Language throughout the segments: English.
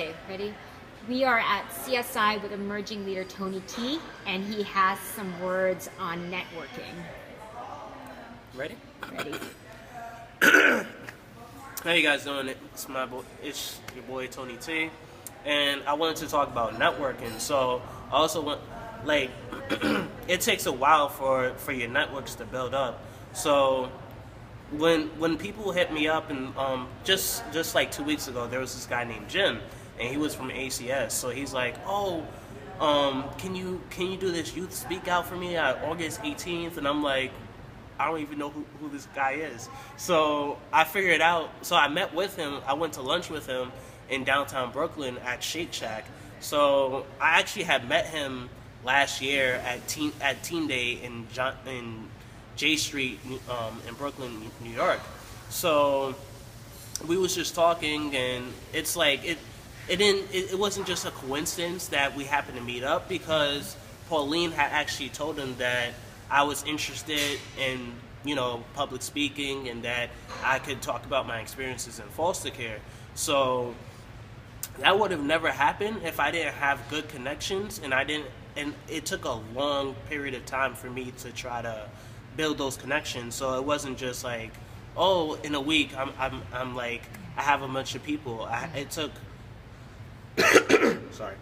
Okay, ready? We are at CSI with emerging leader Tony T, and he has some words on networking. Ready? Ready? How you guys doing? It's your boy Tony T, and I wanted to talk about networking. So I also want, like, it takes a while for your networks to build up. So when people hit me up, and just like 2 weeks ago, there was this guy named Jim, and he was from ACS. So he's like, oh, can you do this youth speak out for me at August 18th? And I'm like, I don't even know who this guy is. So I figured out. So I met with him. I went to lunch with him in downtown Brooklyn at Shake Shack. So I actually had met him last year at Teen Day in J Street in Brooklyn, New York. So we was just talking, and it's like it wasn't just a coincidence that we happened to meet up, because Pauline had actually told him that I was interested in, public speaking, and that I could talk about my experiences in foster care. So that would have never happened if I didn't have good connections, and it took a long period of time for me to try to build those connections. So it wasn't just like, oh, in a week I'm like, I have a bunch of people. It took sorry.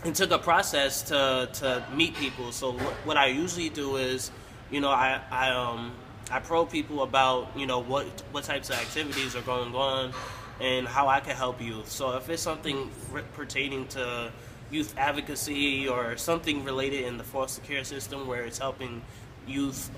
It took a process to meet people. So what I usually do is, I probe people about, what types of activities are going on and how I can help you. So if it's something pertaining to youth advocacy or something related in the foster care system where it's helping youth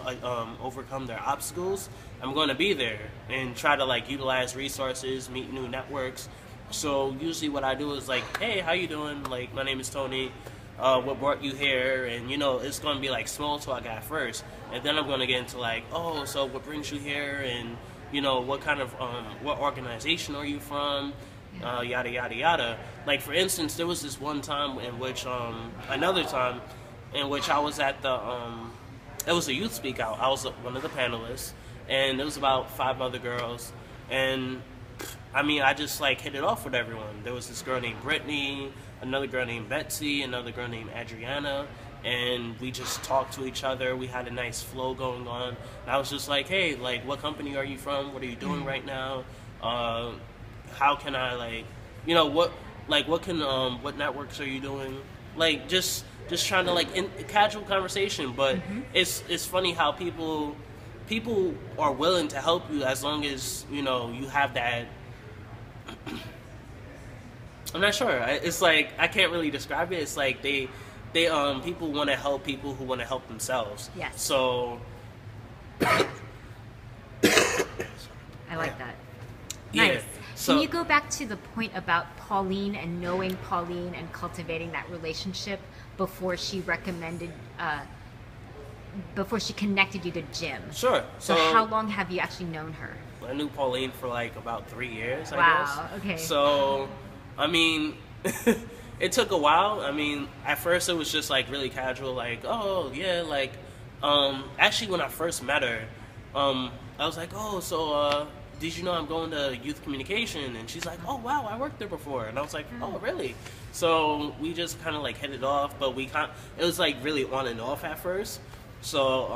overcome their obstacles, I'm going to be there and try to utilize resources, meet new networks. So usually what I do is like, hey, how you doing? Like, my name is Tony. What brought you here? And it's going to be small talk at first, and then I'm going to get into oh, so what brings you here? And what kind of what organization are you from? Yada yada yada. Like, for instance, there was this one time in which another time in which I was at it was a youth speak out. I was one of the panelists, and there was about 5 other girls, and I just hit it off with everyone. There was this girl named Brittany, another girl named Betsy, another girl named Adriana, and we just talked to each other. We had a nice flow going on. And I was just like, hey, what company are you from? What are you doing right now? How can I what networks are you doing? Just trying to in casual conversation. But it's funny how people are willing to help you as long as you have that. I'm not sure. It's I can't really describe it. It's they people want to help people who want to help themselves. Yes. So I like that. Yeah. Nice. So, can you go back to the point about Pauline and knowing Pauline and cultivating that relationship before she before she connected you to Jim? Sure. So how long have you actually known her? I knew Pauline for about 3 years, I guess. Wow, okay. So, it took a while. At first it was just really casual, oh, yeah, actually when I first met her, I was like, oh, so, did you know I'm going to youth communication? And she's like, oh, wow, I worked there before. And I was like, oh, really? So we just kind of hit it off, but it was really on and off at first. So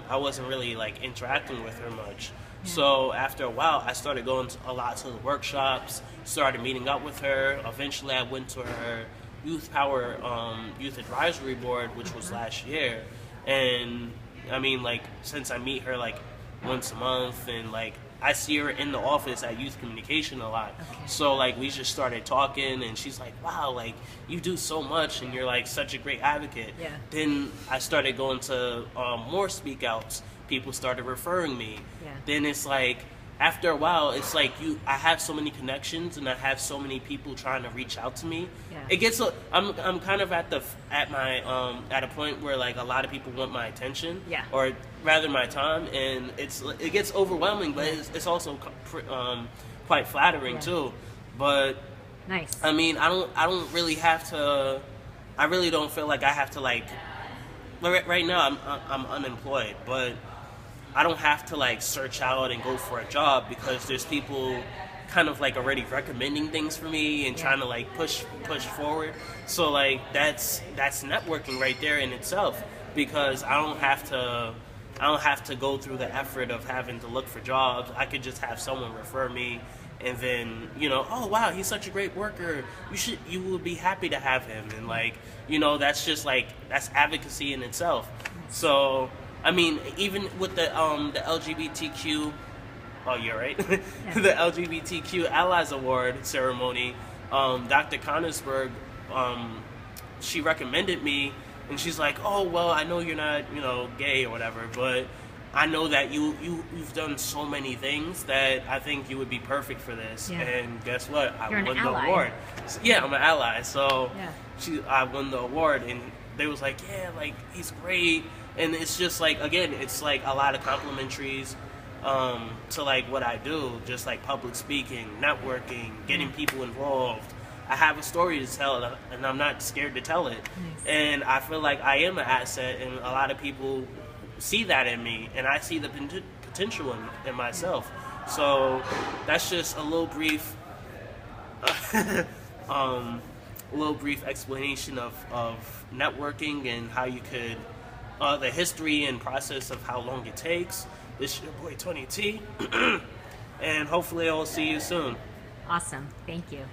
I wasn't really interacting with her much. Yeah. So after a while, I started going a lot to the workshops, started meeting up with her. Eventually, I went to her Youth Power Youth Advisory Board, which was last year. And since I meet her once a month, and I see her in the office at youth communication a lot. Okay. So we just started talking, and she's like, wow, you do so much, and you're such a great advocate. Yeah. Then I started going to more speak outs. People started referring me. Yeah. Then it's after a while, it's I have so many connections, and I have so many people trying to reach out to me. Yeah. It gets I'm kind of at a point where a lot of people want my attention. Yeah. Or rather my time, and it gets overwhelming, but it's also quite flattering too. But nice. I don't really have to. I really don't feel like I have to right now I'm unemployed, but I don't have to search out and go for a job, because there's people kind of like already recommending things for me and trying to like push forward. So like that's networking right there in itself, because I don't have to go through the effort of having to look for jobs. I could just have someone refer me, and then, you know, oh wow, he's such a great worker, you will be happy to have him. And like, you know, that's just like, that's advocacy in itself. So I mean, even with the LGBTQ, oh you're right, the LGBTQ Allies Award ceremony, Dr. Conisberg, she recommended me, and she's like, oh well, I know you're not, you know, gay or whatever, but I know that you've done so many things that I think you would be perfect for this. Yeah. And guess what? I won the award. So, yeah, I'm an ally. So I won the award, and they was like, yeah, like he's great. And it's just like, again, it's like a lot of complimentaries to like what I do, just like public speaking, networking, getting people involved. I have a story to tell, and I'm not scared to tell it. Nice. And I feel like I am an asset, and a lot of people see that in me, and I see the potential in myself. So that's just a little brief explanation of networking and how you could the history and process of how long it takes. This is your boy Tony T, and hopefully I will see you soon. Awesome, thank you.